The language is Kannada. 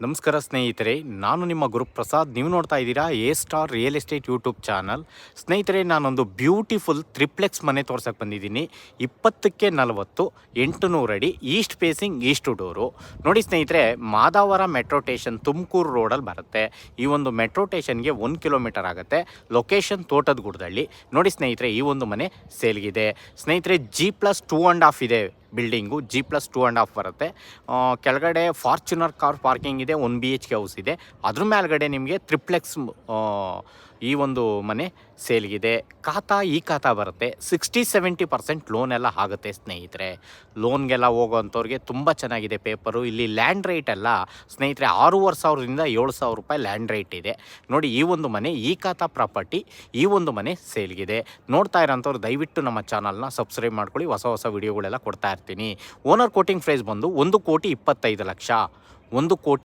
ನಮಸ್ಕಾರ ಸ್ನೇಹಿತರೆ, ನಾನು ನಿಮ್ಮ ಗುರುಪ್ರಸಾದ್. ನೀವು ನೋಡ್ತಾ ಇದ್ದೀರಾ A star real estate YouTube channel. ಸ್ನೇಹಿತರೆ, ನಾನೊಂದು ಬ್ಯೂಟಿಫುಲ್ ತ್ರಿಪ್ಲೆಕ್ಸ್ ಮನೆ ತೋರ್ಸಕ್ಕೆ ಬಂದಿದ್ದೀನಿ. 20ಕ್ಕೆ 40, 800 ಅಡಿ, ಈಸ್ಟ್ ಫೇಸಿಂಗ್ ಈಸ್ಟ್ ಡೋರು. ನೋಡಿ ಸ್ನೇಹಿತರೆ, ಮಾದಾವರ ಮೆಟ್ರೋ ಸ್ಟೇಷನ್ ತುಮಕೂರು ರೋಡಲ್ಲಿ ಬರುತ್ತೆ. ಈ ಒಂದು ಮೆಟ್ರೋ ಸ್ಟೇಷನ್ಗೆ 1 ಕಿಲೋಮೀಟರ್ ಆಗುತ್ತೆ. ಲೊಕೇಶನ್ ತೋಟದ ಗುಡ್ಡದಲ್ಲಿ. ನೋಡಿ ಸ್ನೇಹಿತರೆ, ಈ ಒಂದು ಮನೆ ಸೇಲ್ಗಿದೆ. ಸ್ನೇಹಿತರೆ, G+2.5 ಇದೆ ಬಿಲ್ಡಿಂಗು. G+2.5 ಬರುತ್ತೆ. ಕೆಳಗಡೆ ಫಾರ್ಚುನರ್ ಕಾರ್ ಪಾರ್ಕಿಂಗ್ ಇದೆ. 1 BHK ಹೌಸ್ ಇದೆ. ಅದ್ರ ಮೇಲ್ಗಡೆ ನಿಮಗೆ ತ್ರಿಪ್ಲೆಕ್ಸ್ ಈ ಒಂದು ಮನೆ ಸೇಲ್ಗಿದೆ. ಈ ಖಾತಾ ಬರುತ್ತೆ. 60-70% ಲೋನ್ ಎಲ್ಲ ಆಗುತ್ತೆ ಸ್ನೇಹಿತರೆ. ಲೋನ್ಗೆಲ್ಲ ಹೋಗೋವಂಥವ್ರಿಗೆ ತುಂಬ ಚೆನ್ನಾಗಿದೆ ಪೇಪರು. ಇಲ್ಲಿ ಲ್ಯಾಂಡ್ ರೇಟ್ ಎಲ್ಲ ಸ್ನೇಹಿತರೆ 6,500ರಿಂದ 7,000 ರೂಪಾಯಿ ಲ್ಯಾಂಡ್ ರೇಟ್ ಇದೆ. ನೋಡಿ, ಈ ಒಂದು ಮನೆ ಈ ಖಾತಾ ಪ್ರಾಪರ್ಟಿ, ಈ ಒಂದು ಮನೆ ಸೇಲ್ಗಿದೆ. ನೋಡ್ತಾ ಇರೋಂಥವ್ರು ದಯವಿಟ್ಟು ನಮ್ಮ ಚಾನಲ್ನ ಸಬ್ಸ್ಕ್ರೈಬ್ ಮಾಡ್ಕೊಳ್ಳಿ. ಹೊಸ ವಿಡಿಯೋಗಳೆಲ್ಲ ಕೊಡ್ತಾ ಇರ್ತೀನಿ. ಓನರ್ ಕೋಟಿಂಗ್ ಪ್ರೈಸ್ ಬಂದು 1,25,00,000. 1,25,00,000